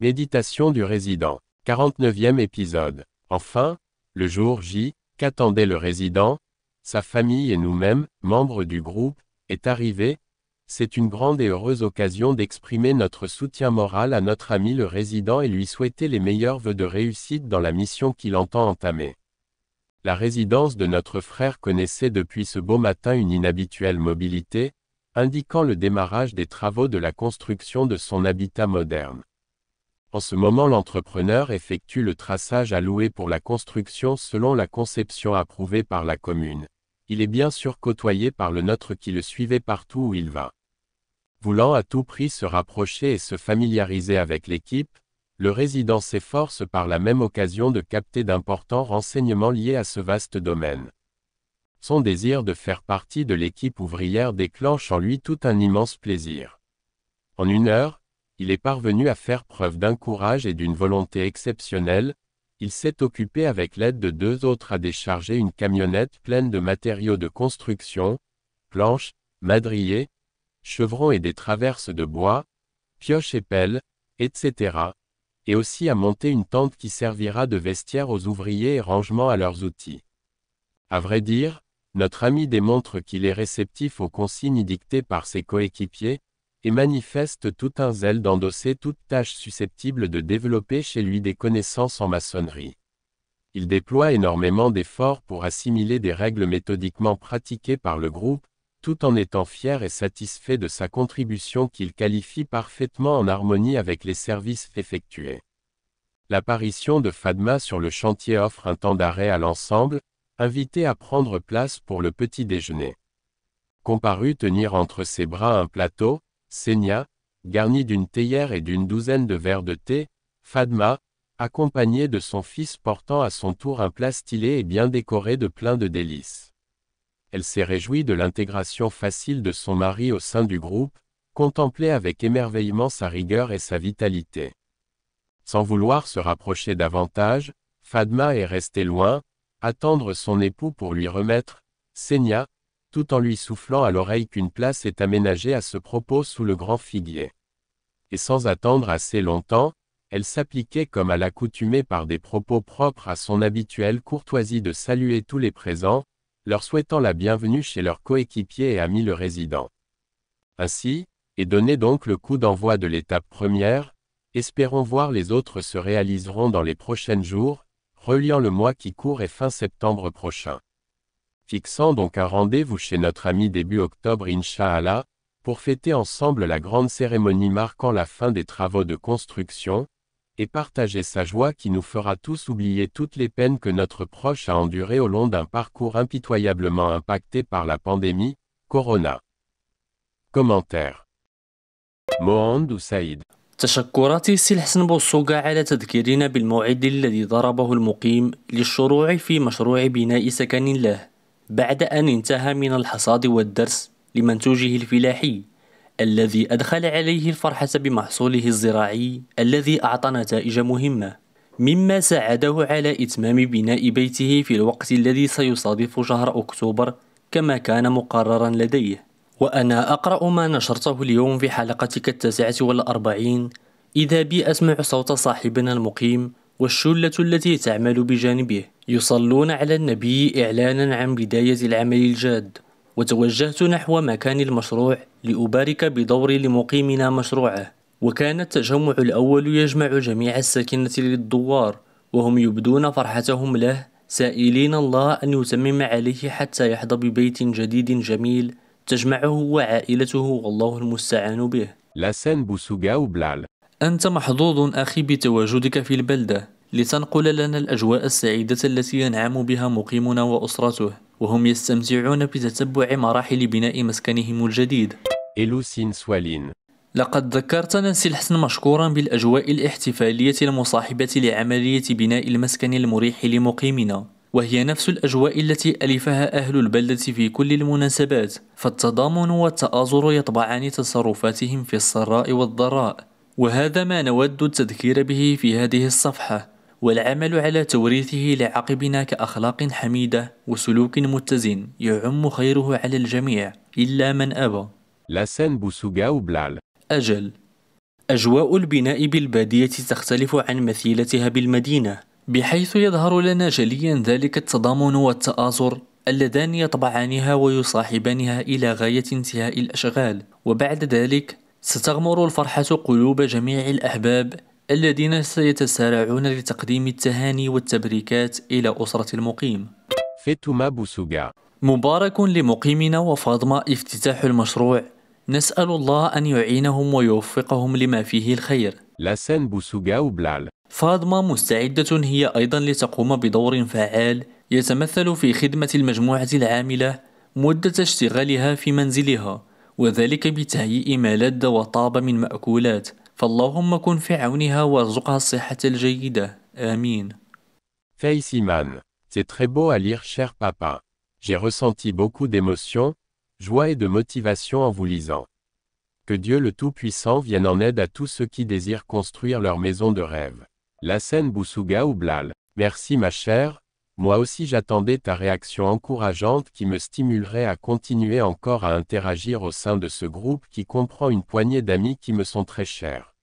Méditation du résident. 49e épisode. Enfin, le jour J, qu'attendait le résident, sa famille et nous-mêmes, membres du groupe, est arrivé. C'est une grande et heureuse occasion d'exprimer notre soutien moral à notre ami le résident et lui souhaiter les meilleurs vœux de réussite dans la mission qu'il entend entamer. La résidence de notre frère connaissait depuis ce beau matin une inhabituelle mobilité, indiquant le démarrage des travaux de la construction de son habitat moderne. En ce moment, l'entrepreneur effectue le traçage alloué pour la construction selon la conception approuvée par la commune. Il est bien sûr côtoyé par le nôtre qui le suivait partout où il va. Voulant à tout prix se rapprocher et se familiariser avec l'équipe, le résident s'efforce par la même occasion de capter d'importants renseignements liés à ce vaste domaine. Son désir de faire partie de l'équipe ouvrière déclenche en lui tout un immense plaisir. En une heure, il est parvenu à faire preuve d'un courage et d'une volonté exceptionnelle. Il s'est occupé avec l'aide de deux autres à décharger une camionnette pleine de matériaux de construction, planches, madriers, chevrons et des traverses de bois, pioches et pelles, etc., et aussi à monter une tente qui servira de vestiaire aux ouvriers et rangement à leurs outils. À vrai dire, notre ami démontre qu'il est réceptif aux consignes dictées par ses coéquipiers, et manifeste tout un zèle d'endosser toute tâche susceptible de développer chez lui des connaissances en maçonnerie. Il déploie énormément d'efforts pour assimiler des règles méthodiquement pratiquées par le groupe, tout en étant fier et satisfait de sa contribution qu'il qualifie parfaitement en harmonie avec les services effectués. L'apparition de Fadma sur le chantier offre un temps d'arrêt à l'ensemble, invité à prendre place pour le petit déjeuner. Comparut tenir entre ses bras un plateau, Senia, garni d'une théière et d'une douzaine de verres de thé, Fadma, accompagnée de son fils portant à son tour un plat stylé et bien décoré de plein de délices. Elle s'est réjouie de l'intégration facile de son mari au sein du groupe, contemplait avec émerveillement sa rigueur et sa vitalité. Sans vouloir se rapprocher davantage, Fadma est restée loin, attendre son époux pour lui remettre, Senia, tout en lui soufflant à l'oreille qu'une place est aménagée à ce propos sous le grand figuier. Et sans attendre assez longtemps, elle s'appliquait comme à l'accoutumée par des propos propres à son habituelle courtoisie de saluer tous les présents, leur souhaitant la bienvenue chez leur coéquipier et ami le résident. Ainsi, et donné donc le coup d'envoi de l'étape première, espérons voir les autres se réaliseront dans les prochains jours, reliant le mois qui court et fin septembre prochain. Fixant donc un rendez-vous chez notre ami début octobre Inch'Allah, pour fêter ensemble la grande cérémonie marquant la fin des travaux de construction, et partager sa joie qui nous fera tous oublier toutes les peines que notre proche a endurées au long d'un parcours impitoyablement impacté par la pandémie, Corona. Commentaire. Mohand ou Saïd. تشكرات السي حسن بوصوقة على تذكيرنا بالموعد الذي ضربه المقيم للشروع في مشروع بناء سكن له بعد أن انتهى من الحصاد والدرس لمنتوجه الفلاحي الذي أدخل عليه الفرحة بمحصوله الزراعي الذي أعطى نتائج مهمة مما ساعده على إتمام بناء بيته في الوقت الذي سيصادف شهر أكتوبر كما كان مقررا لديه. وأنا أقرأ ما نشرته اليوم في حلقتك 49 إذا بي أسمع صوت صاحبنا المقيم والشلة التي تعمل بجانبه يصلون على النبي إعلانا عن بداية العمل الجاد. وتوجهت نحو مكان المشروع لأبارك بدوري لمقيمنا مشروعه. وكان التجمع الأول يجمع جميع الساكنة للدوار وهم يبدون فرحتهم له سائلين الله أن يتمم عليه حتى يحظى ببيت جديد جميل تجمعه وعائلته والله المستعان به. Lassen Boussouga ou Blal. أنت محظوظ أخي بتواجدك في البلدة لتنقل لنا الأجواء السعيدة التي ينعم بها مقيمنا وأسرته وهم يستمتعون بتتبع مراحل بناء مسكنهم الجديد. Eloucine Swaline. لقد ذكرتنا السي الحسن مشكورا بالأجواء الاحتفالية المصاحبة لعملية بناء المسكن المريح لمقيمنا وهي نفس الأجواء التي ألفها أهل البلدة في كل المناسبات فالتضامن والتآزر يطبعان تصرفاتهم في السراء والضراء وهذا ما نود التذكير به في هذه الصفحة والعمل على توريثه لعقبنا كأخلاق حميدة وسلوك متزن يعم خيره على الجميع إلا من أبى. Lassen Boussouga ou Blal. أجل أجواء البناء بالبادية تختلف عن مثيلتها بالمدينة، بحيث يظهر لنا جليا ذلك التضامن والتآزر اللذان يطبعانها ويصاحبانها إلى غاية انتهاء الأشغال، وبعد ذلك ستغمر الفرحة قلوب جميع الأحباب الذين سيتسارعون لتقديم التهاني والتبريكات إلى أسرة المقيم. Fetouma Boussouga. مبارك لمقيمنا وفاطمة افتتاح المشروع، نسأل الله أن يعينهم ويوفقهم لما فيه الخير. Lassène Boussouga ou Blal. فاطمة مستعدة هي أيضا لتقوم بدور فعال يتمثل في خدمة المجموعة العاملة مدة اشتغالها في منزلها، وذلك بتهيئ ما لذ وطاب من مأكولات، فاللهم كن في عونها وارزقها الصحة الجيدة، آمين. Feissiman. C'est très beau à lire, cher papa. J'ai ressenti beaucoup d'émotion, joie et de motivation en vous lisant. Que Dieu le Tout-Puissant vienne en aide à tous ceux qui désirent construire leur maison de rêve. Lassène Boussouga ou Blal. Merci ma chère, moi aussi j'attendais ta réaction encourageante qui me stimulerait à continuer encore à interagir au sein de ce groupe qui comprend une poignée d'amis qui me sont très chers.